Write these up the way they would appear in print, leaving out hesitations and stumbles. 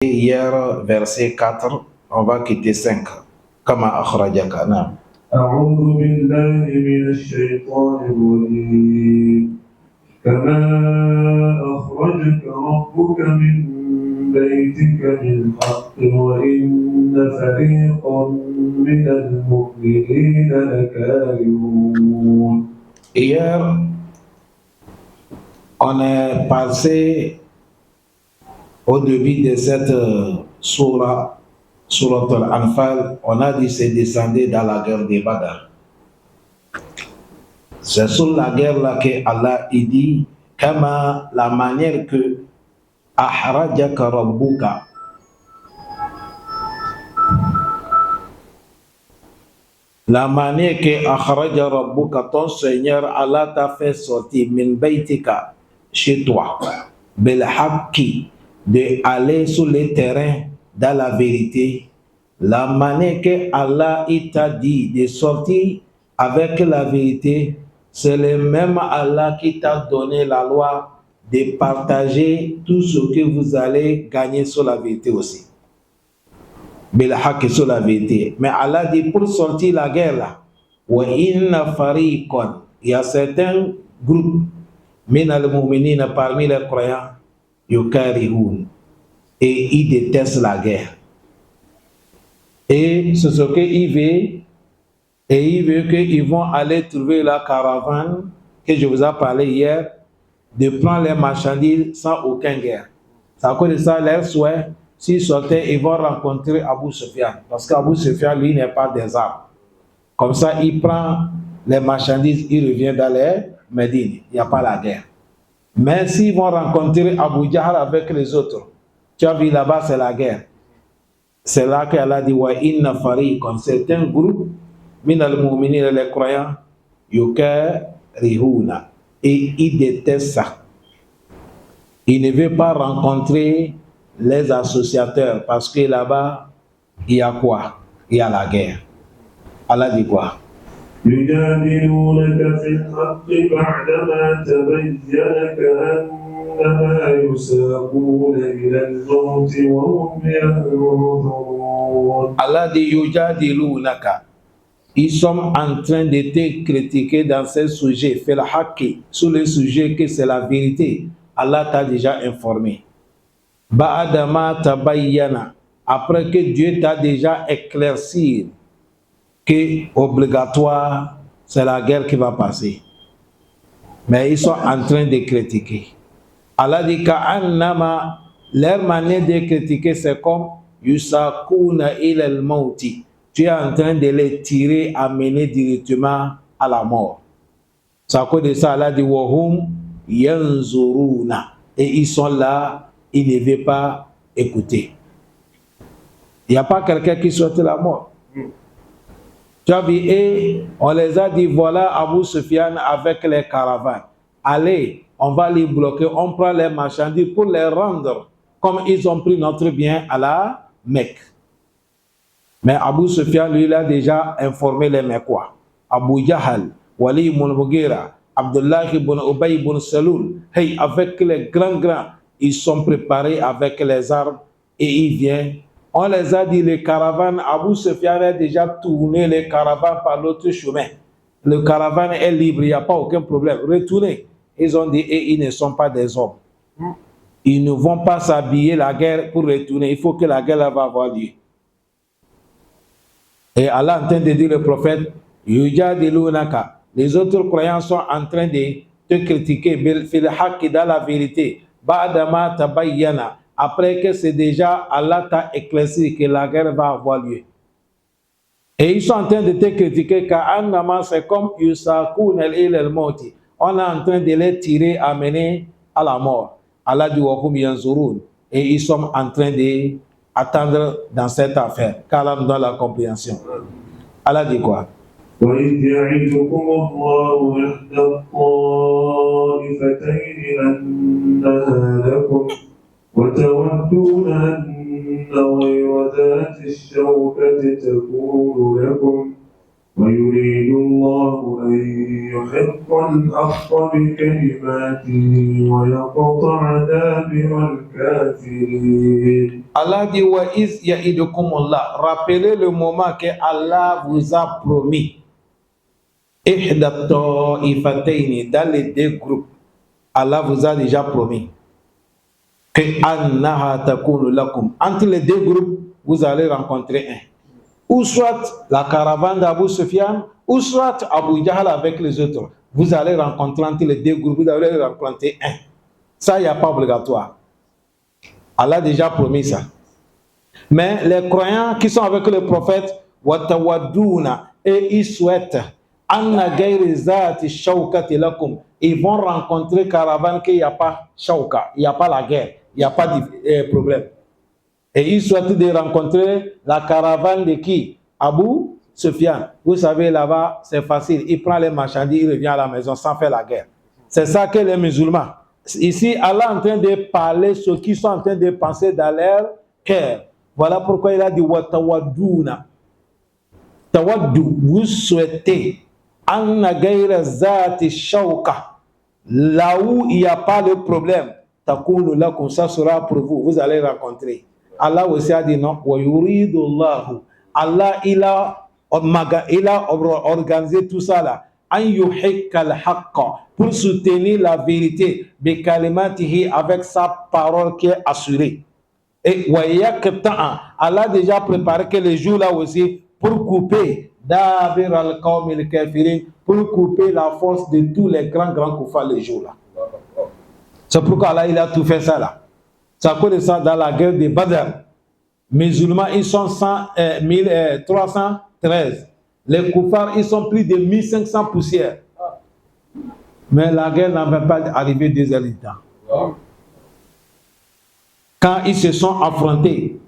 Hier, verset 4, on va quitter 5. Kama akhrajaka. Naam. أعوذ بالله من الشيطان الرجيم كما أخرجك ربك من بيتك بالحق وإن فريقا من المؤمنين لكارهون. Hier, on est passé au début de cette sourate Al-Anfal, on a dit c'est descendu dans la guerre des Badr. C'est sur la guerre là que Allah il dit Kama, la manière que Ahrajaka Rabbuka, la manière que Akhraja Rabbuka, ton Seigneur Allah t'a fait sortir min baytika, chez toi, bil haqqi, de aller sur le terrain dans la vérité. La manière que Allah il t'a dit de sortir avec la vérité, c'est le même Allah qui t'a donné la loi de partager tout ce que vous allez gagner sur la vérité aussi. Sur la vérité. Mais Allah dit pour sortir la guerre là, il y a certains groupes parmi les croyants yukarihun, et ils détestent la guerre. Et c'est ce qu'ils veulent, et ils veulent qu'ils vont aller trouver la caravane que je vous ai parlé hier, de prendre les marchandises sans aucune guerre. C'est à cause de ça, leur souhait, s'ils sortaient, ils vont rencontrer Abu Sufyan. Parce qu'Abu Sufyan, lui, n'est pas des armes. Comme ça, il prend les marchandises, il revient dans les Médines. Il n'y a pas la guerre. Mais s'ils vont rencontrer Abu Jahl avec les autres, tu as vu là-bas, c'est la guerre. C'est là qu'elle a dit, wa inna fariqan, certains groupes, min al-mu'minin, les croyants, yukarihuna, et ils détestent ça. Ils ne veulent pas rencontrer les associateurs parce que là-bas, il y a quoi? Il y a la guerre. Allah dit quoi? يجادلونك في الحق بعدما تبين كأنما يساقون إلى الموت وهم ينظرون. Allah dit yujadilunaka. Ils sont en train de te critiquer dans ce sujet, fait le haqq, sur le sujet que c'est la vérité. Allah t'a déjà informé. Ba'adama tabayyana, après que Dieu t'a déjà éclairci que obligatoire, c'est la guerre qui va passer. Mais ils sont en train de critiquer. Allah dit ka'annama, leur manière de critiquer, c'est comme yusakuna ila al-mauti. Tu es en train de les tirer, amener directement à la mort. C'est à cause de ça, Allah dit wahum yanzuruna. Et ils sont là, ils ne veulent pas écouter. Il n'y a pas quelqu'un qui souhaite la mort. Tu as vu, et on les a dit, voilà Abu Sufyan avec les caravanes. Allez, on va les bloquer, on prend les marchandises pour les rendre comme ils ont pris notre bien à la Mecque. Mais Abu Sufyan, lui, il a déjà informé les Mecquois. Abu Jahl, Wali ibn Mughira, Abdullah ibn Ubay ibn Salul, hey, avec les grands, ils sont préparés avec les armes et ils viennent. On les a dit, les caravanes, Abu Sufyan a déjà tourné les caravanes par l'autre chemin. Le caravane est libre, il n'y a pas aucun problème. Retournez. Ils ont dit, et ils ne sont pas des hommes. Ils ne vont pas s'habiller la guerre pour retourner. Il faut que la guerre va avoir lieu. Et Allah entend de dire le prophète, Yujadilunaka. Les autres croyants sont en train de te critiquer, dans la vérité. Ba'dama tabayyana. Après que c'est déjà Allah t'a éclairci que la guerre va avoir lieu. Et ils sont en train de te critiquer car c'est comme Yusakun el-Moti. On est en train de les tirer, amener à la mort. Allah dit Wahum yanzurun. Et ils sont en train d'attendre dans cette affaire. Qu'Allah nous donne la compréhension. Allah dit quoi? وإذ يعدكم الله إحدى الطائفتين أنها لكم وتودون أن غير ذات الشوكة تكون لكم ويريد الله أن يحق الحق بكلماته ويقطع دابر الكافرين. Allah dit wa iz ya'idukumullah. Rappelez le moment que Allah vous a promis. Ihda ta'ifatayn, dans les deux groupes. Allah vous a déjà promis que annaha takunu lakum. Entre les deux groupes, vous allez rencontrer un. Ou soit la caravane d'Abu Sufyan, ou soit Abu Jahl avec les autres. Vous allez rencontrer entre les deux groupes, vous allez rencontrer un. Ça, il n'y a pas obligatoire. Allah a déjà promis ça. Mais les croyants qui sont avec le prophète, et ils souhaitent, ils vont rencontrer caravane qu'il n'y a pas shauka, il n'y a pas la guerre, il n'y a pas de problème. Et ils souhaitent de rencontrer la caravane de qui? Abu Sufyan. Vous savez, là-bas, c'est facile. Il prend les marchandises, il revient à la maison sans faire la guerre. C'est ça que les musulmans. Ici, Allah est en train de parler ceux qui sont en train de penser dans leur cœur. Voilà pourquoi il a dit Watawaduna. Tawaddu, vous souhaitez anna gaira zati shauka. Là où il n'y a pas de problème, takunu lakum, ça sera pour vous. Vous allez rencontrer. Allah aussi a dit non. Wa yuridu Allahu. Allah, il a organisé tout ça là. An yuhikka al-haqqa, pour soutenir la vérité, bi kalimatihi, avec sa parole qui est assurée. Et wa yaqta'a, Allah a déjà préparé que les jours là aussi pour couper dabir al-qawm al-kafirin, pour couper la force de tous les grands koufars les jours là. C'est pourquoi Allah il a tout fait ça là. C'est à cause de ça, dans la guerre de Badr, musulmans ils sont 313. Les koufars, ils sont plus de 1500 poussières. Mais la guerre n'avait pas arrivé 2 heures de temps. Quand ils se sont affrontés,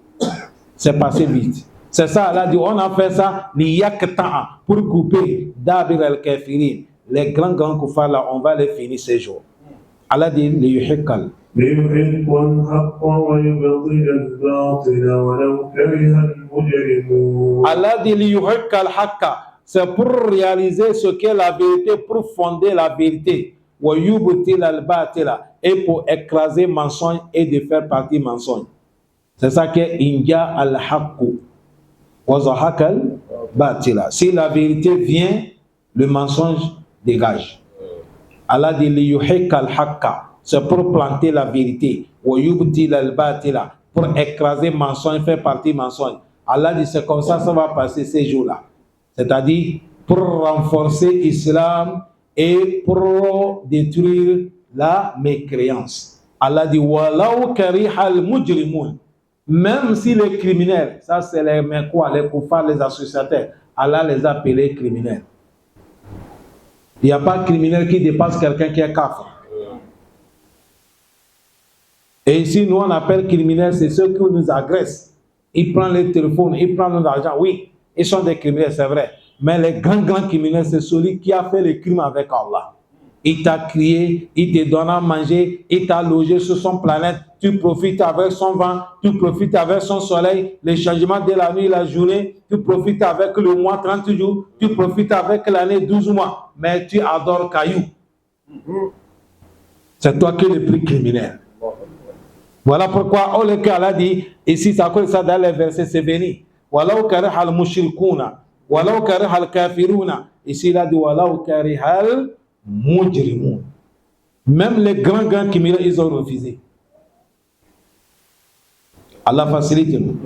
c'est passé vite. C'est ça, Allah dit, on a fait ça, pour couper Dabir al-Kafirin. Les grands koufars là, on va les finir ces jours. Allah dit, les yuhikkal. ليحق الحق ويبطل الباطل ولو كره المجرمون. Allah dit liyuhikka al-haqqa, c'est pour réaliser ce qu'est la vérité, pour fonder la vérité. Wa yubtil al-batila, et pour écraser mensonge et de faire partie mensonge. C'est ça que inja al-haqqu wa zahaka al-batila. Si la vérité vient, le mensonge dégage. Allah dit liyuhikka al-haqqa, c'est pour planter la vérité. Pour écraser mensonge, faire partie mensonge. Allah dit c'est comme ça va passer ces jours-là. C'est-à-dire pour renforcer l'islam et pour détruire la mécréance. Allah dit Walau karihal mujrimun. Même si les criminels, ça c'est les quoi, les koufars, les associateurs, Allah les a appelés criminels. Il n'y a pas de criminel qui dépasse quelqu'un qui est kafir. Et ici, nous, on appelle criminels, c'est ceux qui nous agressent. Ils prennent les téléphones, ils prennent notre argent. Oui, ils sont des criminels, c'est vrai. Mais les grands criminels, c'est celui qui a fait les crimes avec Allah. Il t'a crié, il te donne à manger, il t'a logé sur son planète. Tu profites avec son vent, tu profites avec son soleil, les changements de la nuit, la journée. Tu profites avec le mois, 30 jours. Tu profites avec l'année, 12 mois. Mais tu adores caillou. C'est toi qui es le plus criminel. Voilà pourquoi Allah dit, ici, ça cause ça dans les versets, c'est béni. Walau karihal mushrikuna, walau karihal kafiruna. Ici, il a dit, walau karihal mujrimun. Même les grands criminels, ils ont refusé. Allah facilite nous.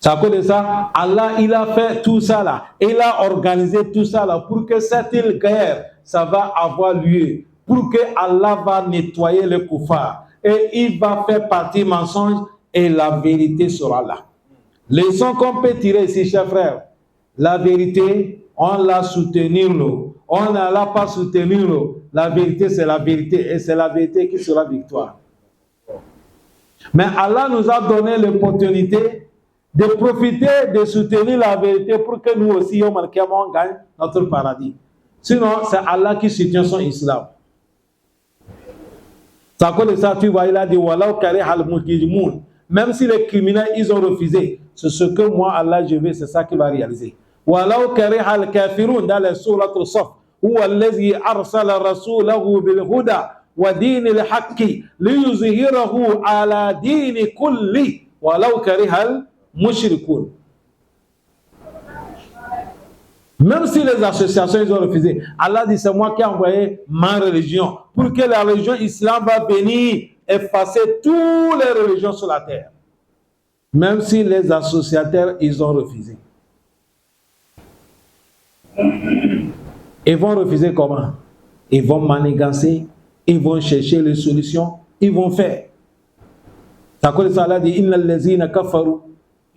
C'est à cause de ça, Allah, il a fait tout ça là. Il a organisé tout ça là pour que cette guerre, ça va avoir lieu. Pour que Allah va nettoyer les koufars. Et il va faire partie mensonge et la vérité sera là. Leçon qu'on peut tirer ici, chers frères. La vérité, on l'a soutenir nous. On ne l'a pas soutenir nous. La vérité, c'est la vérité. Et c'est la vérité qui sera victoire. Mais Allah nous a donné l'opportunité de profiter, de soutenir la vérité pour que nous aussi, on gagne notre paradis. Sinon, c'est Allah qui soutient son islam. C'est à cause de ça, tu vois, il a dit Walau karihal mujrimun. Même si les criminels, ils ont refusé, c'est ce que moi, Allah, je veux, c'est ça qui va réaliser. Walau karihal kafirun dans les sourates Saf. Huwa allazi arsala rasulahu bil huda wa dinil haqqi liyuzhirahu ala dini kulli walau karihal mushrikun. Même si les associations ils ont refusé, Allah dit c'est moi qui ai envoyé ma religion pour que la religion islam va venir effacer toutes les religions sur la terre. Même si les associateurs ils ont refusé. Ils vont refuser comment? Ils vont manigancer, ils vont chercher les solutions, ils vont faire. C'est quoi ça Allah dit inna allazina kafaru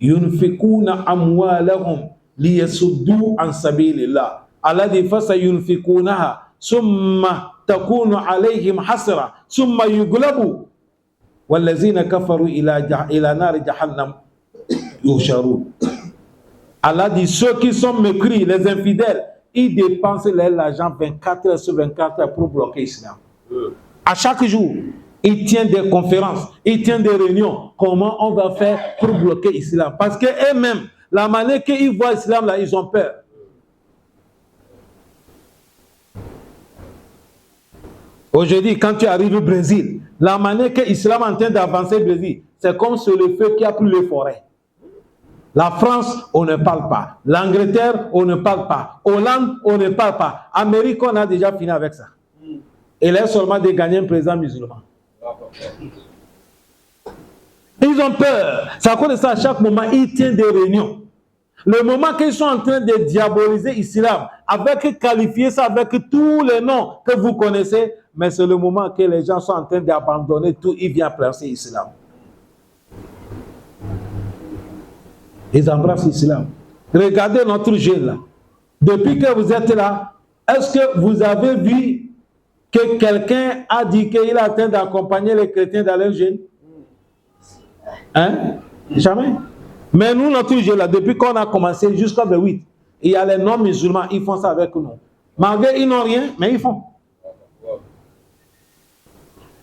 yunfikuna amwalahum liyasuddu an sabilillah. Allah dit fa sayunfikunaha summa takunu alayhim hasra summa yughlabu wallazina kafaru ila nar jahannam yusharun. Allah dit ceux qui sont mécris, les infidèles, ils dépensent l'argent 24 heures sur 24 heures pour bloquer l'islam. À chaque jour, ils tiennent des conférences, ils tiennent des réunions. Comment on va faire pour bloquer l'islam? Parce qu'eux-mêmes, la manière qu'ils voient l'islam, là, ils ont peur. Aujourd'hui, quand tu arrives au Brésil, la manière que l'islam est en train d'avancer au Brésil, c'est comme sur le feu qui a pris les forêts. La France, on ne parle pas. L'Angleterre, on ne parle pas. Hollande, on ne parle pas. Amérique, on a déjà fini avec ça. Il est seulement de gagner un président musulman. Ils ont peur. C'est à cause de ça, à chaque moment, ils tiennent des réunions. Le moment qu'ils sont en train de diaboliser l'islam, avec qualifier ça avec tous les noms que vous connaissez, mais c'est le moment que les gens sont en train d'abandonner tout, ils viennent placer l'islam. Ils embrassent l'islam. Regardez notre jeune là. Depuis que vous êtes là, est-ce que vous avez vu que quelqu'un a dit qu'il est en train d'accompagner les chrétiens dans leur jeûne? Hein? Jamais. Mais nous, notre jeûne là, depuis qu'on a commencé jusqu'à 8, il y a les non-musulmans, ils font ça avec nous. Malgré ils n'ont rien, mais ils font.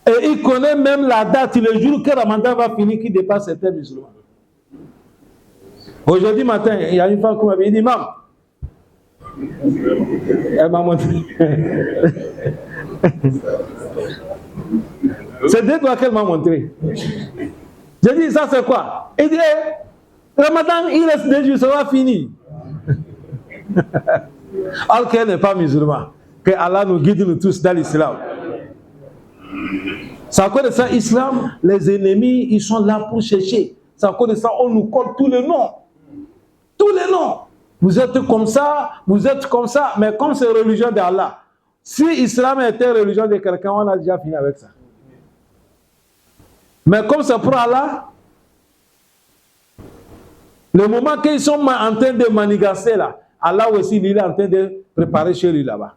Et ils connaissent même la date, le jour que Ramadan va finir, qui dépasse certains musulmans. Aujourd'hui matin, il y a une femme qui m'avait dit, maman, elle m'a montré. C'est deux doigts qu'elle m'a montré. J'ai dit, ça c'est quoi? Il dit, Ramadan, il reste 2 jours, ça va finir. Alors qu'elle n'est pas musulmane. Que Allah nous guide nous tous dans l'islam. C'est à cause de ça, l'islam, les ennemis, ils sont là pour chercher. C'est à cause de ça, on nous colle tous les noms. Tous les noms. Vous êtes comme ça, mais comme c'est religion d'Allah. Si l'islam était religion de quelqu'un, on a déjà fini avec ça. Mais comme c'est pour Allah, le moment qu'ils sont en train de manigancer là, Allah aussi, il est en train de préparer chez lui là-bas.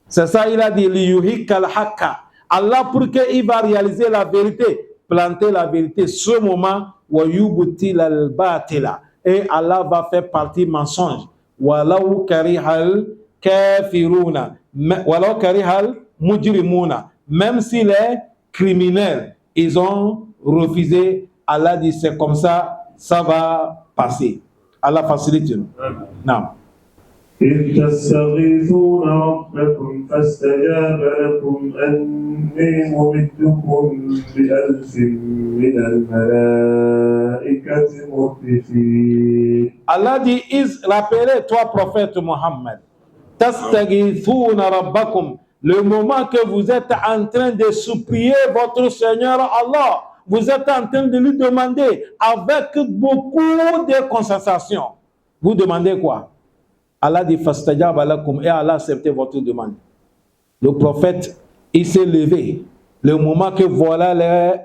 C'est ça, il a dit, Allah, pour qu'il va réaliser la vérité, planter la vérité, ce moment, et Allah va faire partie mensonge. Walau karihal kafiruna, walau karihal mujrimuna. Même si les criminels, ils ont refusé, Allah dit c'est comme ça, ça va passer. Allah facilite nous. Non. إذ تستغيثون ربكم فاستجاب لكم أني ممدكم ب1000 من الملائكة مردفين. Allah dit, rappelez toi prophète Mohammed, tastaghithuna rabbakum, le moment que vous êtes en train de supplier votre Seigneur Allah, vous êtes en train de lui demander avec beaucoup de concentration. Vous demandez quoi? Allah dit fastajaba lakum, et Allah a accepté votre demande. Le prophète, il s'est levé. Le moment que voilà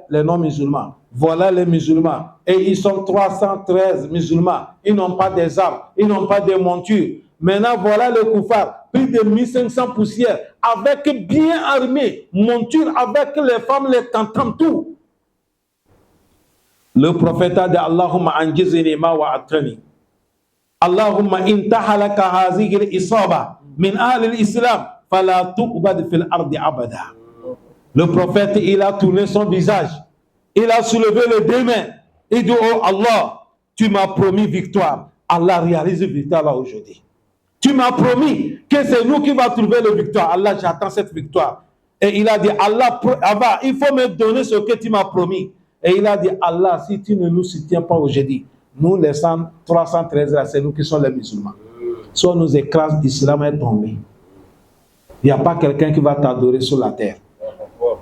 les non-musulmans, voilà les musulmans, et ils sont 313 musulmans, ils n'ont pas des armes, ils n'ont pas de montures. Maintenant, voilà le koufar, plus de 1500 poussières, avec bien armés, montures, avec les femmes, les tantam, tout. Le prophète a dit Allahumma anjizini ma wa'atani. Allahumma intahalaka hazihi al-isaba min ahli al-islam fala tuqbad fil ardi abada. Le prophète, il a tourné son visage, il a soulevé les deux mains, il dit oh Allah, tu m'as promis victoire. Allah réalise la victoire là aujourd'hui. Tu m'as promis que c'est nous qui va trouver la victoire. Allah, j'attends cette victoire. Et il a dit, Allah, il faut me donner ce que tu m'as promis. Et il a dit, Allah, si tu ne nous soutiens pas aujourd'hui, nous, les 313 là, c'est nous qui sommes les musulmans. Soit nous écrasons, l'islam est tombé. Il n'y a pas quelqu'un qui va t'adorer sur la terre.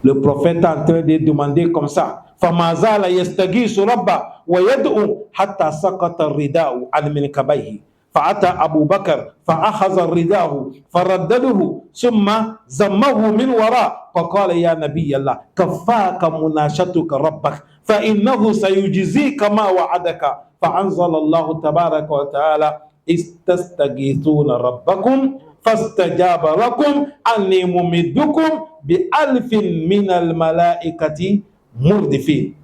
Le prophète est en train de demander comme ça. فَمَا زَالَ يَسْتَغِيثُ رَبَّهُ وَيَدْعُو حَتَّى سَقَطَ الرِّدَاءُ عَنْ مِنْكَبَيْهِ فأتى أبو بكر فأخذ الرداء فردده ثم زمه من وراء فقال يا نبي الله كفاك مناشتك ربك فإنه سيجزيك ما وعدك فأنزل الله تبارك وتعالى استستغيثون ربكم فاستجاب لكم أني ممدكم بألف من الملائكة مردفين.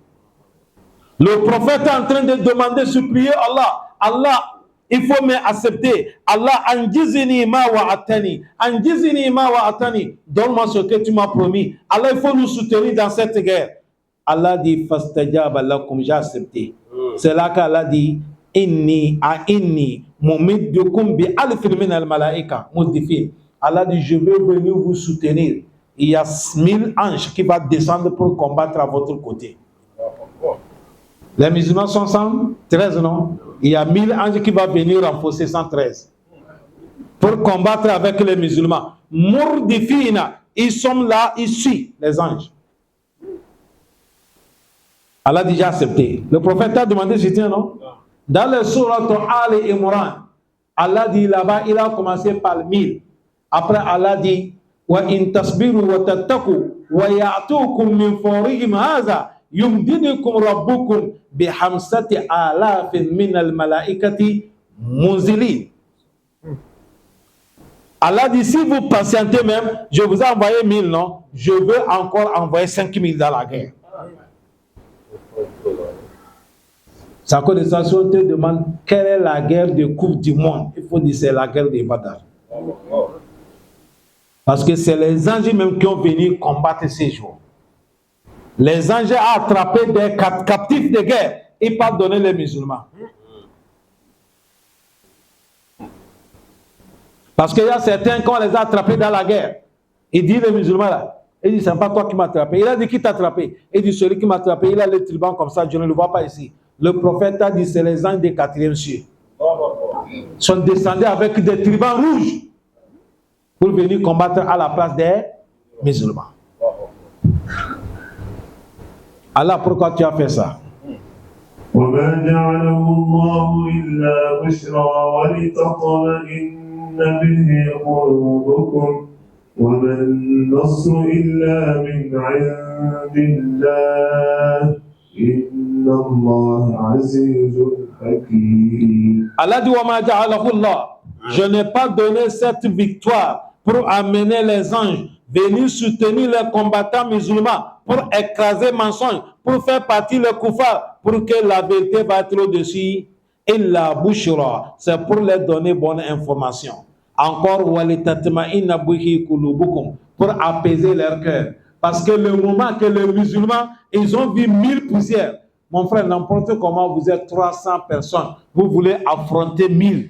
Le prophète est en train de demander, supplier Allah. Allah, il faut m'accepter. Allah, anjizini ma wa'atani. Anjizini ma wa'atani. Donne-moi ce que tu m'as promis. Allah, il faut nous soutenir dans cette guerre. Allah dit, fastajaba lakum, j'ai accepté. C'est là qu'Allah dit, inni mumiddukum bi alfin min al malaika murdifin. Allah dit, je vais venir vous soutenir. Il y a 1000 anges qui vont descendre pour combattre à votre côté. Les musulmans sont 113, non? Il y a 1000 anges qui vont venir renforcer 113 pour combattre avec les musulmans. Murdifina, ils sont là, ils suivent les anges. Allah a déjà accepté. Le prophète a demandé soutien, non? Dans le sourate Al Imran, Allah dit là-bas, il a commencé par 1000. Après, Allah dit wa in tasbiru wa tattaqu wa ya'tukum min fawrihim hadha yumdidukum rabbukum bi hamsati alafin min al malaikati munzilin. Allah dit, si vous patientez même, je vous ai envoyé 1000, non? Je veux encore envoyer 5000 dans la guerre. Sa connaissance te demande quelle est la guerre de coupe du monde. Il faut dire c'est la guerre de Badr. Parce que c'est les anges même qui ont venu combattre ces jours. Les anges ont attrapé des captifs de guerre et pas donné les musulmans. Parce qu'il y a certains, quand on les a attrapés dans la guerre, il dit les musulmans là, il dit c'est pas toi qui m'as attrapé. Il a dit qui t'a attrapé? Il dit celui qui m'a attrapé, il a le turban comme ça, je ne le vois pas ici. Le prophète a dit c'est les anges des 4e cieux. Ils sont descendus avec des turbans rouges pour venir combattre à la place des musulmans. Allah, pourquoi tu as fait ça? وما جعله الله إلا بشرى ولتطمئن به قلوبكم وما النصر إلا من عند الله إن الله عزيز حكيم. Allah dit وما جعله الله. Je n'ai pas donné cette victoire pour amener les anges venir soutenir les combattants musulmans, pour écraser mensonges, pour faire partie les koufars, pour que la vérité va être au-dessus. Et la bouchera, c'est pour leur donner bonne information. Encore, pour apaiser leur cœur. Parce que le moment que les musulmans, ils ont vu 1000 poussières. Mon frère, n'importe comment, vous êtes 300 personnes, vous voulez affronter 1000.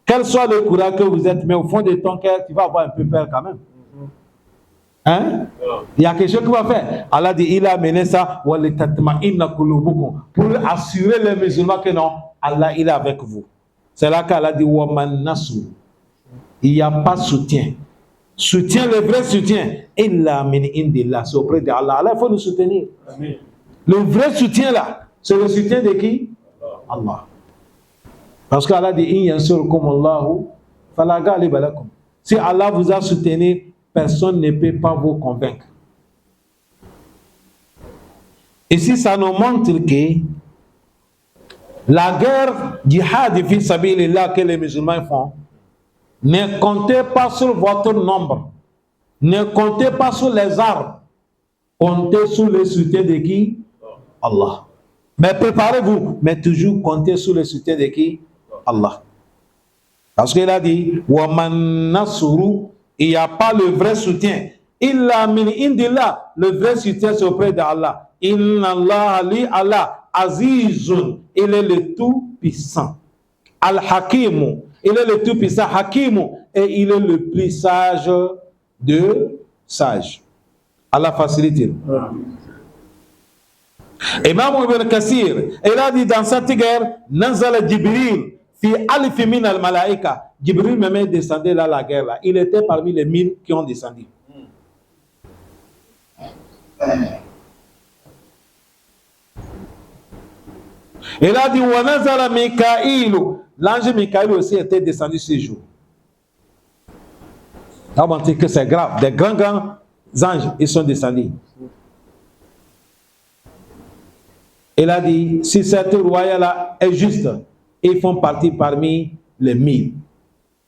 Quel soit le courage que vous êtes, mais au fond de ton cœur, tu vas avoir un peu peur quand même. Hein? Il y a quelque chose qu'il va faire. Allah dit, il a amené ça pour assurer les musulmans que non, Allah il est avec vous. C'est là qu'Allah dit, il n'y a pas de soutien. Soutien, le vrai soutien, c'est auprès d'Allah. Allah, il faut nous soutenir. Amen. Le vrai soutien là, c'est le soutien de qui? Allah. Parce qu'Allah dit, si Allah vous a soutenu, personne ne peut pas vous convaincre. Ici, ça nous montre que la guerre djihad fi sabilillah que les musulmans font, ne comptez pas sur votre nombre, ne comptez pas sur les armes, comptez sur le soutien de qui? Allah. Mais préparez-vous, mais toujours comptez sur le soutien de qui? Allah. Parce qu'il a dit, Waman nasuru, il n'y a pas le vrai soutien. Illa min indillah, le vrai soutien c'est auprès d'Allah. Inna Allah li Allah azizun, il est le tout puissant. Al-Hakim, il est le tout-puissant. Hakim, et il est le plus sage de sages. Allah facilite. Imam Ibn Kassir, il a dit dans cette guerre, Nazal Jibril, fi alif min al-malaika. Jibril même descendait là la guerre là. Il était parmi les 1000 qui ont descendu. Il a dit, wa nazala Mikaïl. L'ange Mikaïl aussi était descendu ce jour. On va dire que c'est grave. Des grands anges, ils sont descendus. Il a dit, si cette royale-là est juste, ils font partie parmi les 1000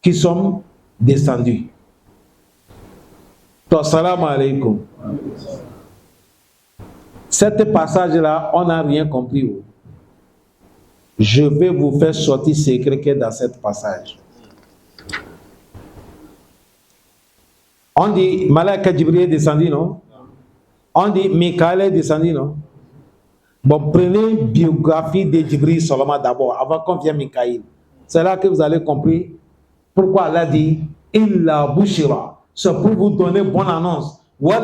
qui sont descendus. Assalamu alaikum. Cet passage-là, on n'a rien compris. Je vais vous faire sortir ce secret qui est dans ce passage. On dit Malaka Jibril est descendu, non? On dit Mikaël est descendu, non? Bon, prenez biographie de Jibril seulement d'abord, avant qu'on vienne Mikaël. C'est là que vous allez comprendre pourquoi Allah dit Illa Bushira. C'est pour vous donner bonne annonce. Pour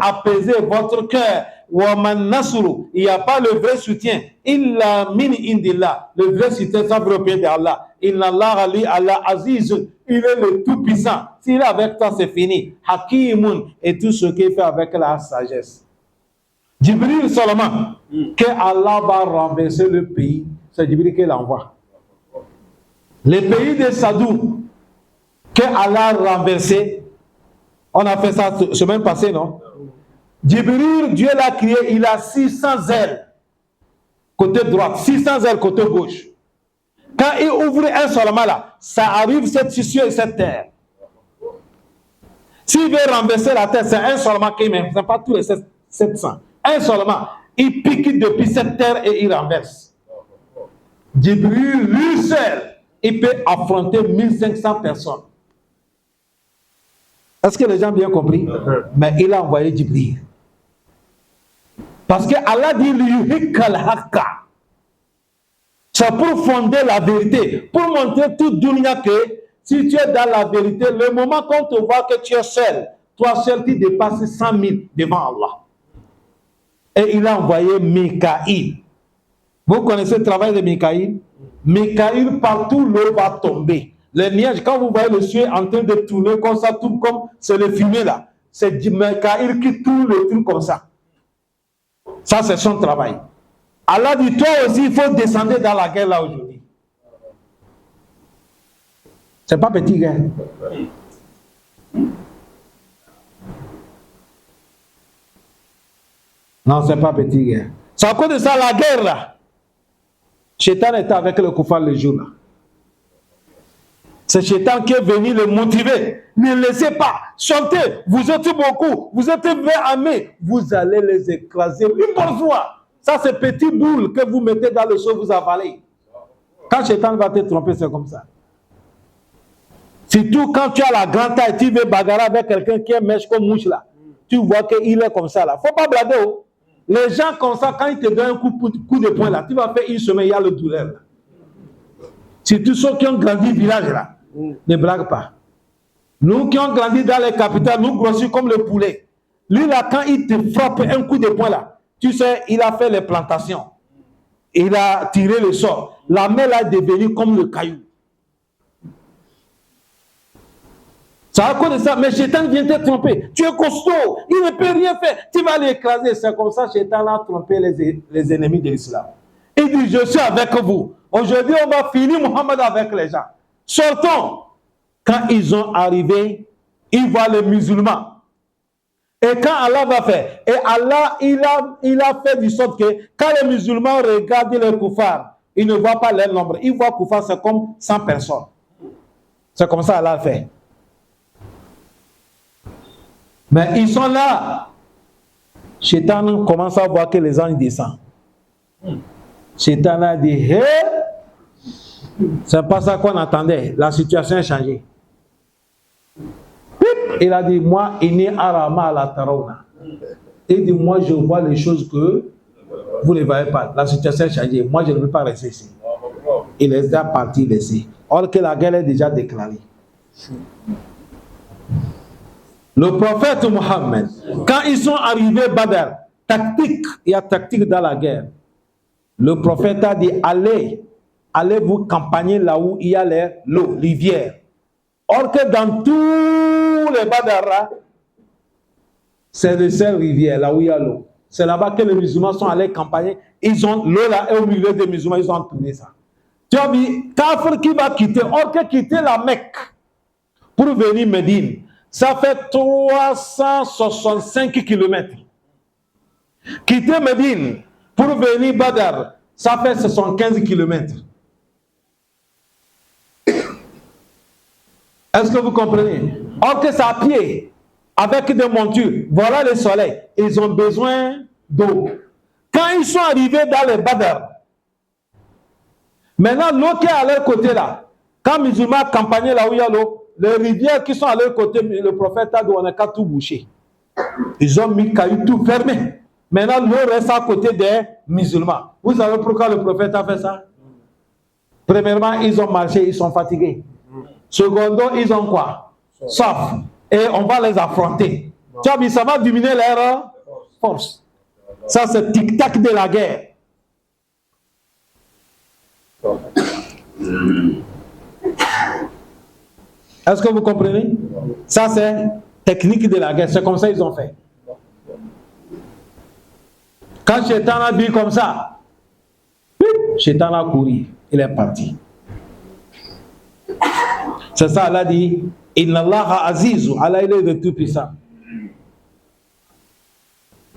apaiser votre cœur. Il n'y a pas le vrai soutien. Illa min indillah. Le vrai soutien, ça veut dire d'Allah. Inna Allah ali Allah aziz. Il est le tout puissant. S'il est avec toi, c'est fini. Hakimun. Et tout ce qu'il fait avec la sagesse. Jibril seulement, que Allah va renverser le pays, c'est Jibril qui l'envoie. Le pays de Sadou, que Allah a renversé, on a fait ça la semaine passée, non? Jibril, Dieu l'a créé, il a 600 ailes côté droite, 600 ailes côté gauche. Quand il ouvre un seulement là, ça arrive cette cieux et cette terre. S'il veut renverser la terre, c'est un seulement qui même, ce n'est pas tous les 700. Un seulement, il pique depuis cette terre et il renverse. Jibril, lui seul, il peut affronter 1500 personnes. Est-ce que les gens ont bien compris? Mais il a envoyé Jibril. Parce que Allah dit c'est pour fonder la vérité, pour montrer toute dunya que si tu es dans la vérité, le moment qu'on te voit que tu es seul, toi seul tu dépasses 100 000 devant Allah. Et il a envoyé Mikaïl. Vous connaissez le travail de Mikaïl? Mikaïl, partout l'eau va tomber. Les nuages, quand vous voyez le ciel en train de tourner comme ça, tout comme c'est le fumier là, c'est Mikaïl qui tourne le truc comme ça. Ça, c'est son travail. Allah dit, toi aussi, il faut descendre dans la guerre là aujourd'hui. C'est pas petit guerre. Non, c'est pas petit guerre. C'est à cause de ça, la guerre là. Shaitan était avec le Koufar le jour là. C'est Shaitan qui est venu le motiver. Ne laissez pas. Sortez. Vous êtes beaucoup. Vous êtes bien armés. Vous allez les écraser. Une bonne fois. Ça, c'est petit boule que vous mettez dans le seau, vous avalez. Quand Shaitan va te tromper, c'est comme ça. Surtout quand tu as la grande taille, tu veux bagarrer avec quelqu'un qui est mèche comme mouche là. Tu vois qu'il est comme ça là. Faut pas blaguer. Oh. Les gens comme ça, quand ils te donnent un coup de poing là, tu vas faire une semaine, il y a le douleur. Surtout ceux qui ont grandi au village là. Ne blague pas. Nous qui ont grandi dans les capitales, nous grossissons comme le poulet. Lui là, quand il te frappe un coup de poing là, tu sais, il a fait les plantations. Il a tiré le sort. La mer là est devenue comme le caillou. C'est à cause de ça, mais Shaitan vient te tromper. Tu es costaud, il ne peut rien faire. Tu vas l'écraser. C'est comme ça que Shaitan a trompé les ennemis de l'islam. Il dit, je suis avec vous. Aujourd'hui, on va finir Mohammed avec les gens. Sortons. Quand ils ont arrivé, ils voient les musulmans. Et quand Allah va faire, et Allah, il a fait du sorte que quand les musulmans regardent les koufars, ils ne voient pas leur nombre. Ils voient koufars, c'est comme 100 personnes. C'est comme ça Allah a fait. Mais ils sont là. Shaitan commence à voir que les anges descendent. Shaitan a dit, hé, c'est pas ça qu'on attendait. La situation a changé. Il a dit, moi, inni arama la tarawna. Il dit, moi, je vois les choses que vous ne voyez pas. La situation a changé. Moi, je ne veux pas rester ici. il les a partis laissés. Or que la guerre est déjà déclarée. Le prophète Mohammed, quand ils sont arrivés Badr, tactique, il y a tactique dans la guerre. Le prophète a dit, allez vous campagner là où il y a l'eau, rivière. Or que dans tous les Badr, c'est le seul rivière, là où il y a l'eau. C'est là-bas que les musulmans sont allés campagner. Ils ont l'eau là, et au milieu des musulmans, ils ont tourné ça. Tu as vu, Kafir qui va quitter, or que quitter la Mecque pour venir Médine, ça fait 365 km. Quitter Médine pour venir Badr, ça fait 75 km. Est-ce que vous comprenez? Or que c'est à pied, avec des montures. Voilà le soleil. Ils ont besoin d'eau. Quand ils sont arrivés dans les Badr, maintenant l'eau qui est à leur côté là, quand les musulmans campagnaient là où il y a l'eau, les rivières qui sont à leur côté, le prophète a dit on n'a qu'à tout boucher. Ils ont mis cailloux tout fermé. Maintenant l'eau reste à côté des musulmans. Vous savez pourquoi le prophète a fait ça? Premièrement, ils ont marché, ils sont fatigués. Secondo, ils ont quoi? Soif. Et on va les affronter. Tu as vu, ça va diminuer leur force. Ça, c'est tic-tac de la guerre. Est-ce que vous comprenez? Ça, c'est technique de la guerre. C'est comme ça qu'ils ont fait. Quand Shaitan a dit comme ça, Shaitan a couru. Il est parti. C'est ça, Allah dit, Inna Allah Azizu, Allah il est de tout puissant.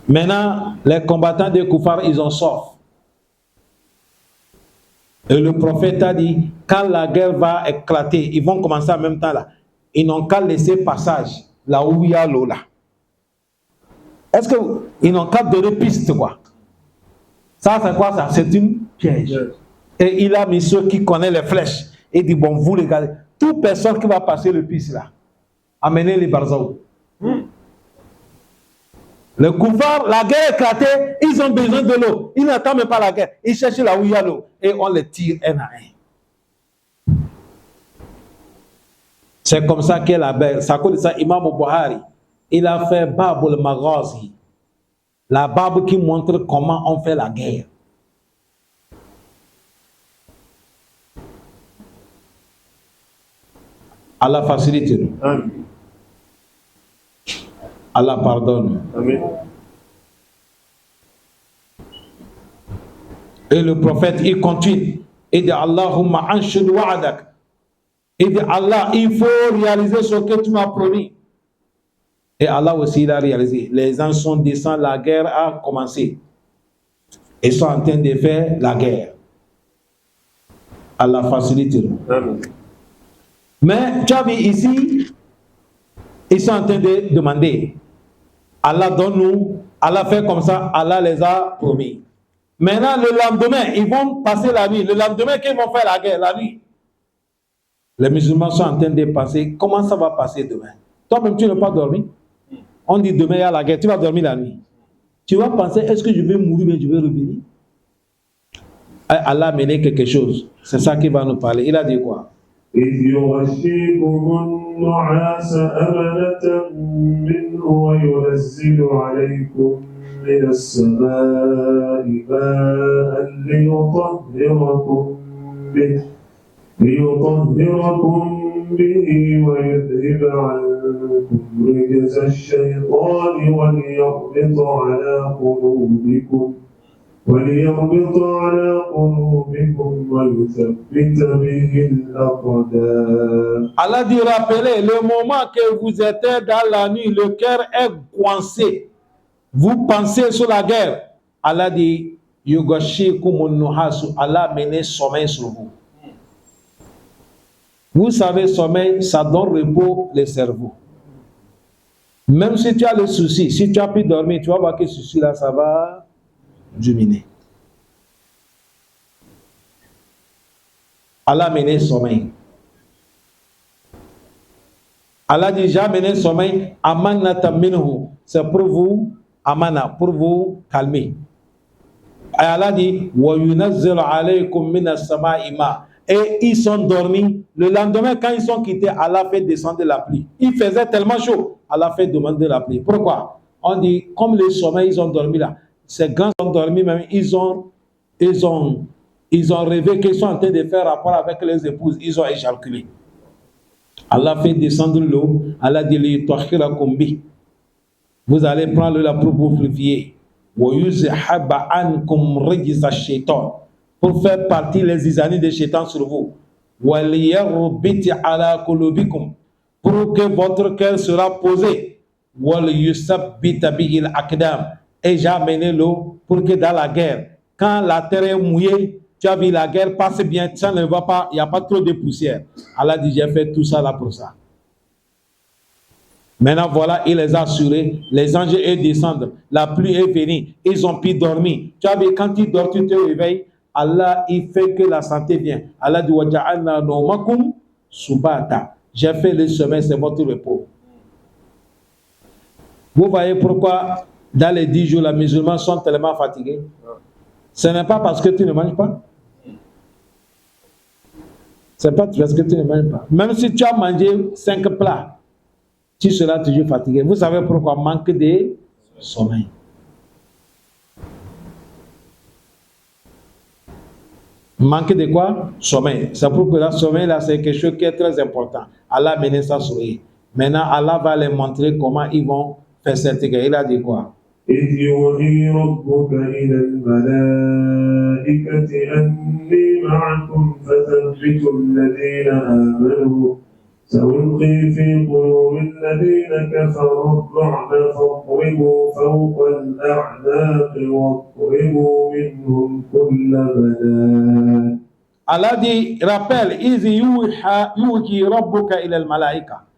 Maintenant, les combattants des Koufars, ils ont soif. Et le prophète a dit, quand la guerre va éclater, ils vont commencer en même temps là. Ils n'ont qu'à laisser passage là où il y a l'eau là. Est-ce qu'ils n'ont qu'à donner piste quoi? Ça c'est quoi ça? C'est une piège. Et il a mis ceux qui connaissent les flèches. Il dit, bon, vous les gars, toute personne qui va passer le piste là, amenez les barzaou. Le Koufar, la guerre est éclatée, ils ont besoin de l'eau. Ils n'attendent même pas la guerre. Ils cherchent là où il y a l'eau. Et on les tire un à un. C'est comme ça qu'elle a ça cause ça, Imam Bukhari, il a fait Babul Maghazi. La Bible qui montre comment on fait la guerre. Allah facilite nous. Amen. Allah pardonne. Amen. Et le prophète, il continue. Il dit Allahumma anshud wa'adak. Il dit Allah, il faut réaliser ce que tu m'as promis. Et Allah aussi, il a réalisé. Les anges sont descendus, la guerre a commencé. Ils sont en train de faire la guerre. Allah facilite nous. Amen. Mais tu as vu ici, ils sont en train de demander. Allah donne-nous, Allah fait comme ça, Allah les a promis. Maintenant, le lendemain, ils vont passer la nuit. Le lendemain, qu'ils vont faire la guerre, la nuit. Les musulmans sont en train de passer. Comment ça va passer demain? Toi-même, tu n'as pas dormi. On dit demain, il y a la guerre, tu vas dormir la nuit. Tu vas penser, est-ce que je vais mourir, mais je vais revenir? Allah a mené quelque chose. C'est ça qu'il va nous parler. Il a dit quoi? إذ يغشيكم النعاس أمنة منه وينزل عليكم من السماء ماء ليطهركم به ويذهب عنكم رجز الشيطان وليربط على قلوبكم ويثبت به الأقدام. Allah dit, rappelez, le moment que vous êtes dans la nuit, le cœur est coincé. Vous pensez sur la guerre. Allah dit, Yughashikumun nuhasu. Allah mené sommeil sur vous. Vous savez, sommeil, ça donne repos le cerveau. Même si tu as le souci, si tu as pu dormir, tu vas voir que ce souci-là, ça va diminuer. Allah a mené sommeil. Allah dit, j'ai mené sommeil, amanata minhu. C'est pour vous, amana, pour vous calmer. Et Allah dit, wa yunazzilu alaykum minas sama'i ma. et ils sont dormis. Le lendemain, quand ils sont quittés, Allah fait descendre la pluie. Il faisait tellement chaud, Allah fait demander la pluie. Pourquoi? On dit, comme les sommeils, ils ont dormi là. Ces grands ont dormi même, ils ont rêvé qu'ils sont en train de faire rapport avec les épouses. Ils ont éjaculé. Allah fait descendre l'eau. Allah dit, vous allez prendre la pour vous purifier. Pour faire partie les isanis de Shaitan sur vous. Pour que votre cœur sera posé. Et j'ai amené l'eau pour que dans la guerre, quand la terre est mouillée, tu as vu la guerre passe bien, ça ne va pas, il n'y a pas trop de poussière. Allah dit, j'ai fait tout ça là pour ça. Maintenant, voilà, il les a assurés. Les anges, eux, descendent. La pluie est venue. Ils ont pu dormir. Tu as vu, quand tu dors, tu te réveilles. Allah, il fait que la santé vient. Allah dit, waja'alna nawmakum subata. J'ai fait le sommeil, c'est votre repos. Vous voyez pourquoi, dans les 10 jours, les musulmans sont tellement fatigués? Ce n'est pas parce que tu ne manges pas. Ce n'est pas parce que tu ne manges pas. Même si tu as mangé 5 plats, tu seras toujours fatigué. Vous savez pourquoi? Manque de sommeil. Manque de quoi? Sommeil. C'est pourquoi le sommeil, là, c'est quelque chose qui est très important. Allah a mené ça sur eux. Maintenant, Allah va les montrer comment ils vont faire cette guerre. Il a dit quoi? إذ يوحي ربك إلى الملائكة أني معكم فثبتوا الذين آمنوا سألقي في قلوب الذين كفروا الرعب فاضربوا فوق الأعناق واضربوا منهم كل بنان. Allah dit, rappelle, إذ يوحي ربك إلى الملائكة.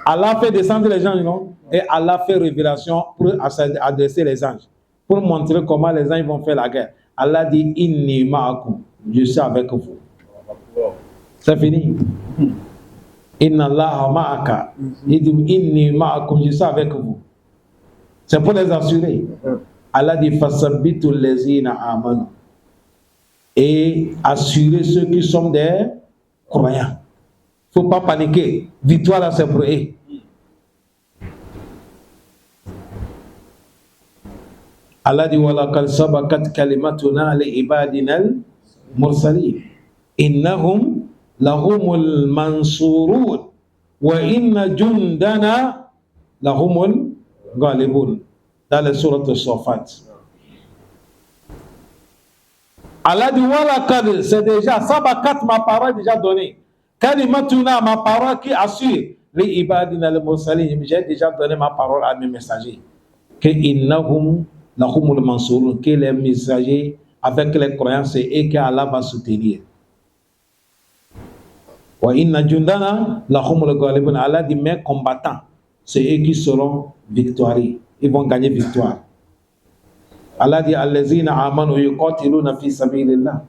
Allah fait descendre les anges, non? Et Allah fait révélation pour adresser les anges, pour montrer comment les anges vont faire la guerre. Allah dit, inni ma'akum, je suis avec vous. C'est fini. Inna Allah ma'aka. Il dit, inni ma'akum, je suis avec vous. C'est pour les assurer. Allah dit, fasabbitu lezina amanu. Et assurer ceux qui sont des croyants. Il ne faut pas paniquer. Victoire là, c'est pour eux. Allah dit, وَلَقَدْ سَبَقَتْ كَلِمَتُنَا لِعِبَادِنَا الْمُرْسَلِينَ إِنَّهُمْ لَهُمُ الْمَنْصُورُونَ وَإِنَّ جُنْدَنَا لَهُمُ الْغَالِبُونَ. Dans la sourate Safat. Allah dit, وَلَقَدْ, c'est déjà, Sabakat, ma parole déjà donnée. Kalimatuna, ma parole qui assure les ibadina le mursalin, j'ai déjà donné ma parole à mes messagers. Que innahum lahumul mansurun, que les messagers avec les croyances et que Allah va soutenir. Wa inna jundana lahumul ghalibun. Allah dit mes combattants, c'est eux qui seront victorieux, ils vont gagner victoire. Allah dit allazina amanu yuqatiluna fi sabilillah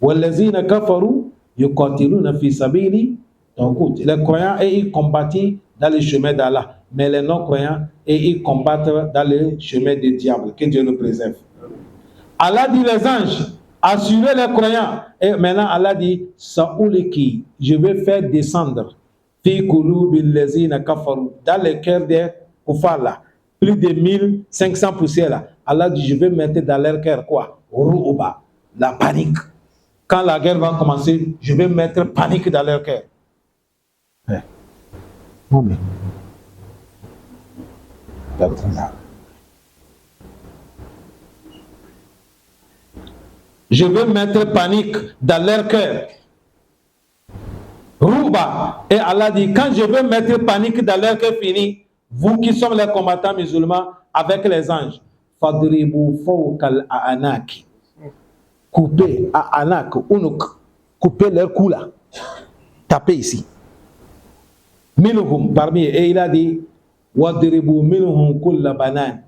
wallazina kafaru yuqatiluna fi sabili tawqut. Les croyants et ils combattent dans le chemin d'Allah, mais les non-croyants et ils combattent dans le chemin du diable. Que Dieu nous préserve. Allah dit les anges, assurez les croyants. Et maintenant Allah dit Sa'uliki, je vais faire descendre fi qulubil lezina kafaru, dans le cœur des kuffars là, plus de 1500 poussières là. Allah dit je vais mettre dans leur cœur quoi? Ru'uba, la panique. Quand la guerre va commencer, je vais mettre panique dans leur cœur. Je vais mettre panique dans leur cœur. Rouba. Et Allah dit, quand je vais mettre panique dans leur cœur fini, vous qui sommes les combattants musulmans avec les anges, fadribu fawqal a'anaki. Coupez à anak, unuk, coupez leur cou là, tapez ici. Minhum parmi, et il a dit, wadribu minhum kulla banan.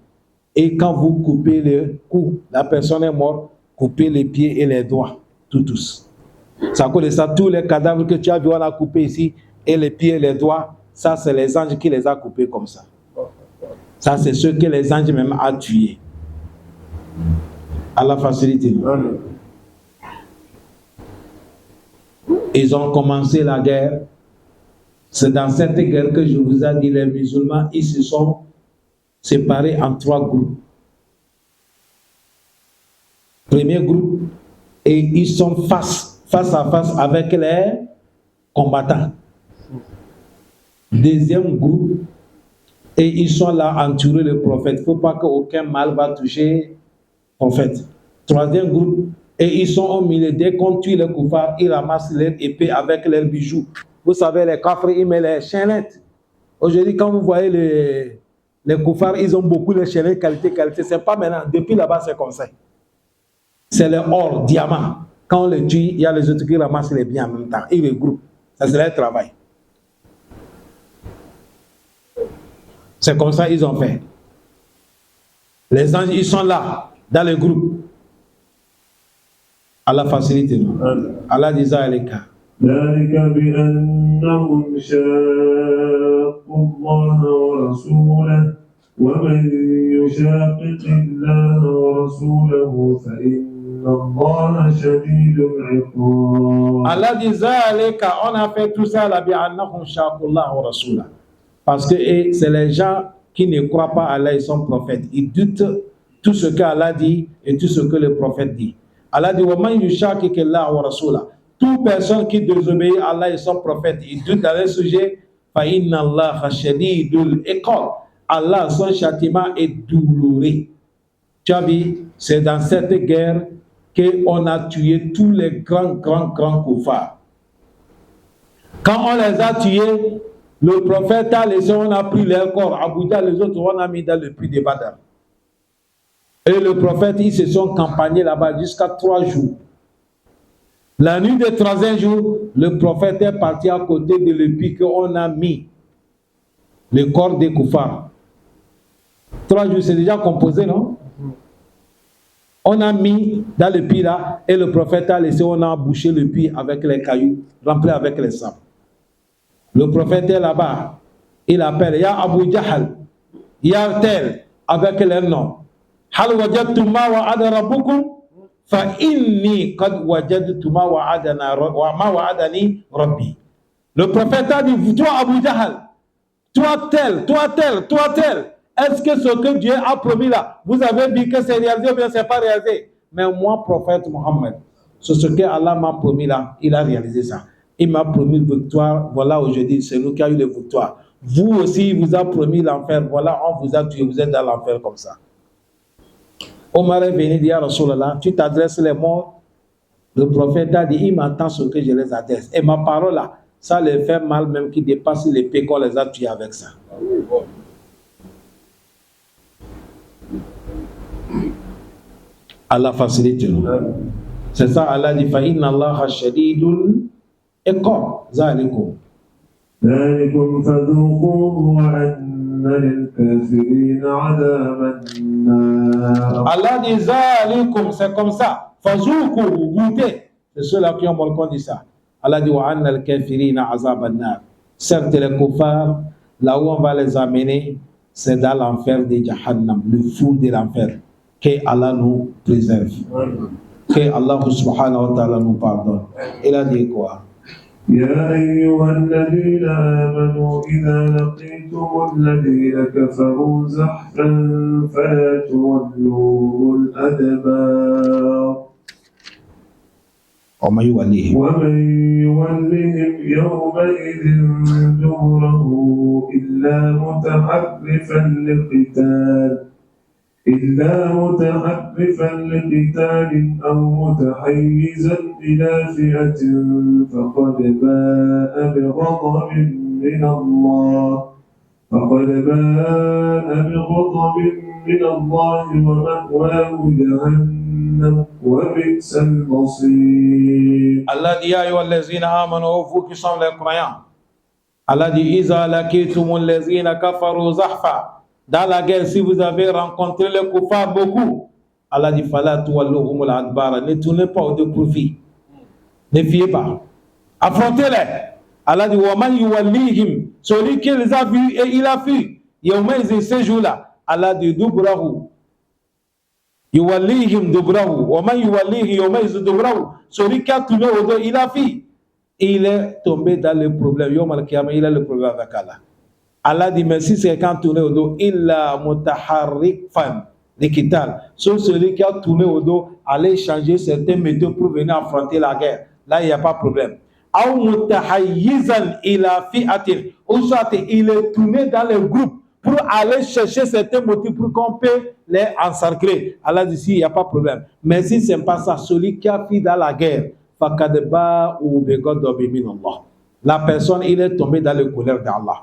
Et quand vous coupez le cou, la personne est morte, coupez les pieds et les doigts, tous. Ça cause de ça, tous les cadavres que tu as vu, on a coupé ici, et les pieds et les doigts, ça c'est les anges qui les a coupés comme ça. Ça c'est ceux que les anges même a tués. Allah facilite. Ils ont commencé la guerre. C'est dans cette guerre que je vous ai dit, les musulmans, ils se sont séparés en 3 groupes. Premier groupe, et ils sont face à face avec les combattants. Deuxième groupe, et ils sont là entourés le prophète. Il ne faut pas qu'aucun mal va toucher le prophète. Troisième groupe, et ils sont au milieu. Dès qu'on tue les koufars, ils ramassent leurs épées avec leurs bijoux. Vous savez, les coffres, ils mettent les chaînettes. Aujourd'hui, quand vous voyez les koufars, ils ont beaucoup de chaînettes qualité. Ce n'est pas maintenant. Depuis là-bas, c'est comme ça. C'est le or, diamant. Quand on les tue, il y a les autres qui ramassent les biens en même temps. Ils regroupent. Ça, c'est leur travail. C'est comme ça qu'ils ont fait. Les anges, ils sont là, dans le groupe. Allah facilite nous. Allah dit ça à l'écart. ذلك بأنهم شاقوا الله ورسوله ومن يشاقق الله ورسوله فإن الله شديد العقاب. Allah dit ذلك, on a fait tout ça là بأنهم شاقوا الله ورسوله. Parce que c'est les gens qui ne croient pas à Allah et son prophète. Ils doutent tout ce qu'Allah dit et tout ce que le prophète dit. Allah dit وَمَنْ يُشَاقِقِ اللَّهَ وَرَسُولَهُ. Toute personne qui désobéit à Allah et son prophète, il doute dans le sujet, فَإِنَّ اللَّهَ شَدِيدُ الْعِقَابِ. Allah, son châtiment est douloureux. Tu as vu, c'est dans cette guerre qu'on a tué tous les grands koufars. Quand on les a tués, le prophète a laissé, on a pris leur corps. Abu Jahl, les autres, on a mis dans le puits de Badr. Et le prophète, ils se sont campagnés là-bas jusqu'à 3 jours. La nuit du 3e jour, le prophète est parti à côté de l'épi qu'on a mis le corps des koufars. 3 jours, c'est déjà composé, non? On a mis dans le puits là, et le prophète a laissé, on a bouché le puits avec les cailloux, rempli avec les sables. Le prophète est là-bas, il appelle, ya Abu Jahl, ya tel, avec leur nom. Hal wajadtum ma wa'ada rabbukum fa inni qad wajadtu ma wa'adani rabbi. Le prophète a dit, toi Abu Jahl, toi tel, est-ce que ce que Dieu a promis là, vous avez dit que c'est réalisé ou bien c'est pas réalisé? Mais moi, prophète Mohammed, c'est ce que Allah m'a promis là, il a réalisé ça. Il m'a promis victoire, voilà aujourd'hui, c'est nous qui avons eu la victoire. Vous aussi, il vous a promis l'enfer, voilà, on vous a tué, vous êtes dans l'enfer comme ça. Omar est venu dire à Rasulallah, tu t'adresses les morts. Le prophète a dit, il m'attend ce que je les adresse. Et ma parole là, ça les fait mal même qui dépasse l'épée qu'on les a tués avec ça. Allah facilite nous. C'est ça, Allah dit, فَإِنَّ اللَّهَ شَدِيدُ الْعِقَابِ ذَلِكُمْ فذوقوه وأن للكافرين عذاب النار. Allah dit ذَلِكُمْ, c'est comme ça. فذوقوه, goûtez. C'est ceux-là qui ont mon dit ça. Allah dit وَأَنَّ الْكَافِرِينَ عَذَابَ النَّارِ. Certes, les kuffars, là où on va les amener, c'est dans l'enfer de Jahannam, le fou de l'enfer. Que Allah nous préserve. Que Allah subhanahu wa ta'ala nous pardonne. Il a dit quoi? يا أيها الذين آمنوا إذا لقيتم الذين كفروا زحفا فلا تولوهم الأدبار ومن يوليهم يومئذ دبره إلا متحرفا لقتال أو متحيزا إلى فئة فقد باء بغضب من الله ومأواه جهنم وبئس المصير. Allah dit, ya ayyuha allazina amanu, vous qui sont les croyants. Allah dit, iza lakitumul lazina kafaru zahfa. Dans la guerre, si vous avez rencontré les kuffars beaucoup, Allah dit, fala tuwalluhumul adbara. Ne tournez pas au dépourvu. Ne fiez pas. Affrontez-les. Allah dit, wa man yuwallihim. Celui qui les a vus et il a fui. Yawmaizin, ces jours-là. Allah dit, dubrahu. Yuwallihim dubrahu. Wa man yuwallihim yawmaizin dubrahu. Celui qui a tourné au dos, il a fui. il est tombé dans le problème. Yom al-Qiyamah, il a le problème avec Allah. Allah dit, mais si c'est quand tourné au dos, il a mutaharrik fan, l'équital. Sauf celui qui a tourné au dos, aller changer certaines méthodes pour venir affronter la guerre. Là, il n'y a pas de problème. Ou mutahayyizan ila fi'atin. Ou soit il est tourné dans le groupe pour aller chercher certains motifs pour qu'on peut les encercler. Allah dit, il n'y a pas de problème. Mais si ce n'est pas ça, celui qui a fui dans la guerre, fakadeba ou begodobi min Allah. La personne, il est tombé dans le colère d'Allah.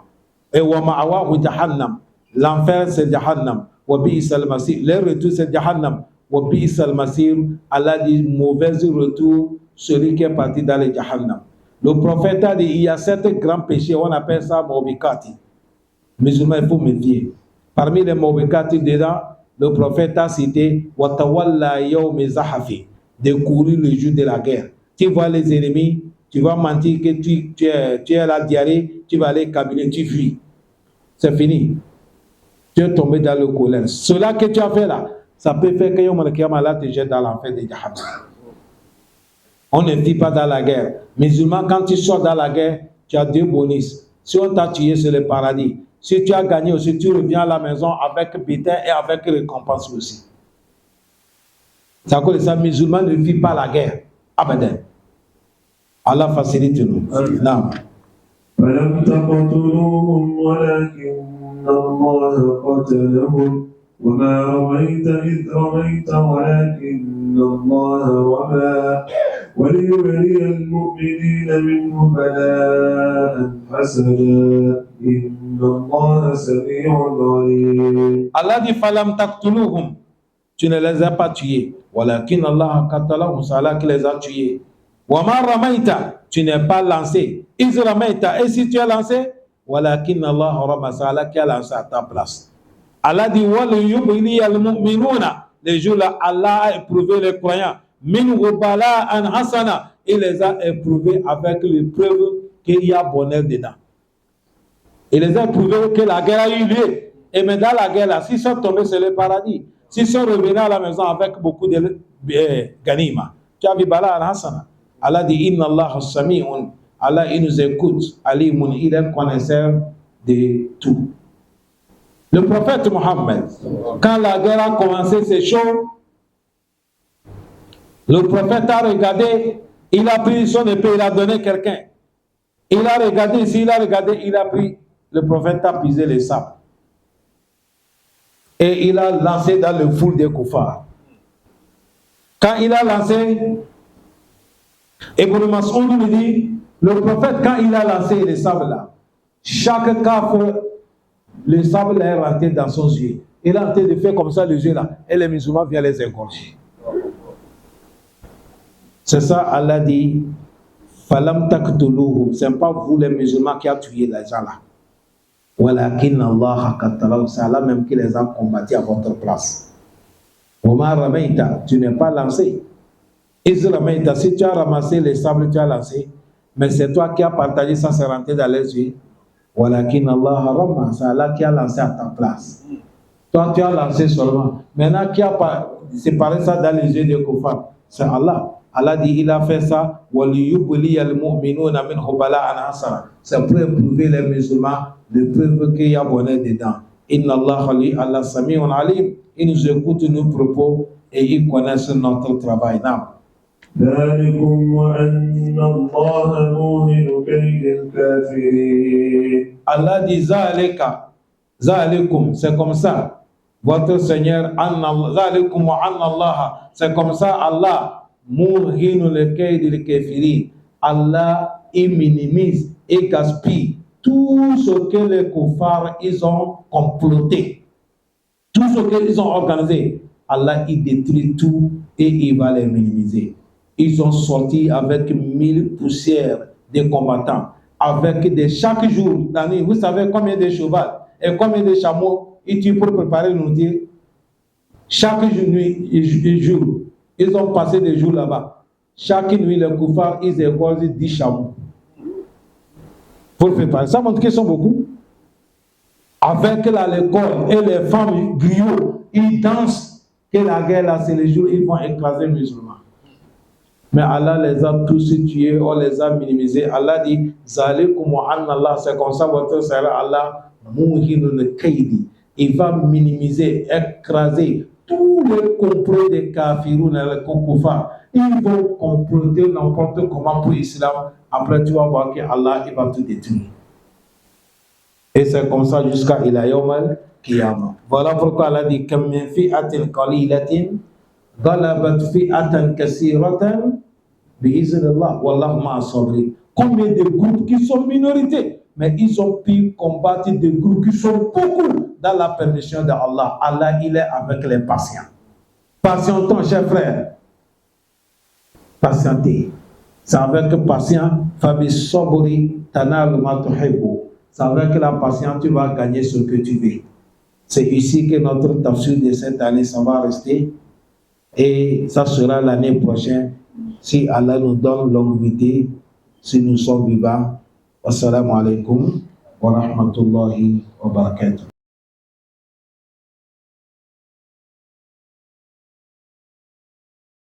Et wa ma'awahu jahannam. L'enfer, c'est Jahannam. Wa bi'isal masir. Le retour, c'est Jahannam. Wa bi'isal masir. Allah dit, mauvais retour, celui qui est parti dans le Jahannam. Le prophète a dit, il y a certains grands péchés, on appelle ça Mawbikati. Musulmans, il faut méfier. Parmi les Mawbikati dedans, le prophète a cité Watawalla yawmi zahafi, de courir le jour de la guerre. Tu vois les ennemis, tu vas mentir que tu es la diarrhée, tu vas aller cabiner, tu fuis. C'est fini. Tu es tombé dans le colère. Cela que tu as fait là, ça peut faire que Yom al-Qiyamah te jette dans l'enfer de Jahannam. On ne vit pas dans la guerre. Musulman, quand tu sors dans la guerre, tu as deux bonus. Si on t'a tué, c'est le paradis. Si tu as gagné aussi, tu reviens à la maison avec butin et avec récompense aussi. C'est à cause de ça, musulman ne vit pas la guerre. Abadan. Allah facilite nous. Non. فلم تقتلوهم ولكن الله قتلهم وما رميت إذ رميت ولكن الله رمى وليبلي المؤمنين منه بلاء حسنا إن الله سميع عليم. Allah dit فلم تقتلوهم. Tu ne les as pas tués. ولكن الله قتلهم. C'est Allah qui les a tués. وما رميت. Tu n'es pas lancé. إذ رميت. Et si tu as lancé, ولكن الله رمى. C'est Allah qui a lancé à ta place. Allah dit وَلِيُبْلِيَ الْمُؤْمِنُونَ. Les jours là, Allah a éprouvé les croyants. مِنْهُ بَلَاءً حَسَنًا. Il les a éprouvés avec l'épreuve qu'il y a bonheur dedans. Il les a éprouvés que la guerre a eu lieu. Et mais dans la guerre là, s'ils sont tombés, c'est le paradis. S'ils sont revenus à la maison avec beaucoup de ganima, tu as vu Bala'an Hasana. Allah dit Inna Allah Sami'un. Allah, il nous écoute. Alimun, il est connaisseur de tout. Le prophète Mohammed, quand la guerre a commencé, c'est chaud. Le prophète a regardé, il a pris son épée, il a donné quelqu'un. Il a regardé ici, il a regardé, il a pris. Le prophète a pisé les sables. Et il a lancé dans le foule des koufars. Quand il a lancé, Ibn Mas'ud lui dit, le prophète, quand il a lancé les sables là, chaque kafir, le sable est rentré dans son yeux. Il a tenté de faire comme ça les yeux là, et les musulmans viennent les égorger. C'est ça, Allah dit, Falam taqtuluhum. Ce n'est pas vous les musulmans qui avez tué les gens là. Walakin Allah qatalahu. C'est Allah même qui les a combattus à votre place. Wama ramaita. Tu n'es pas lancé. Iz ramaita. Si tu as ramassé les sables, tu as lancé. Mais c'est toi qui as partagé ça, c'est rentré dans les yeux. Walakin Allah rama. C'est Allah qui a lancé à ta place. Toi, tu as lancé seulement. Maintenant, qui a séparé ça dans les yeux des koufars? C'est Allah. Allah dit, il a fait ça. C'est pour éprouver les musulmans, de preuve qu'il y a bonheur dedans. Inna Allah Allah Sami'un Alim. Il nous écoute nos propos et il connaît notre travail. ذلكم وأن الله موهن كيد الكافرين. Allah dit, Zalikum, c'est comme ça. Votre Seigneur, Zalikum wa anna Allah, c'est comme ça Allah. Mourhinu le kayd del kafirin. Allah, il minimise et gaspille tout ce que les koufars ils ont comploté, tout ce qu'ils ont organisé. Allah, il détruit tout et il va les minimiser. Ils ont sorti avec 1000 poussières de combattants, avec chaque jour l'année. Vous savez combien de chevaux et combien de chameaux ils tuent pour préparer le nourriture? Chaque nuit et jour. Ils ont passé des jours là-bas. Chaque nuit, les koufars, ils égorgent 10 chameaux. Pour préparer. Ça montre qu'ils sont beaucoup. Avec l'école et les femmes griots, ils dansent. Que la guerre là, c'est les jours où ils vont écraser les musulmans. Mais Allah les a tous tués, on les a minimisés. Allah dit, Zalikum wa anna Allah, c'est comme ça votre Seigneur Allah, muhinun kaidi. Il va minimiser, écraser tous les complots des kafiroun et les kokoufars. Ils vont comploter n'importe comment pour l'islam. Après, tu vas voir que Allah il va tout détruire. Et c'est comme ça jusqu'à ila yawm al-qiyamah. Voilà pourquoi Allah dit, Kam min fi'atin qalilatin غلبت فئة كثيرة بإذن الله والله مع الصابرين. Combien de groupes qui sont minorités, mais ils ont pu combattre des groupes qui sont beaucoup dans la permission d'Allah. Allah, il est avec les patients. Patientons, chers frères. Patientez. C'est avec patience, Fabi Sobori, Tanal Matuhebo. C'est avec la patience, tu vas gagner ce que tu veux. C'est ici que notre tafsir de cette année, ça va rester. Et ça sera l'année prochaine, si Allah nous donne longévité, si nous sommes vivants. Wassalamu alaikum wa rahmatullahi wa barakatuh.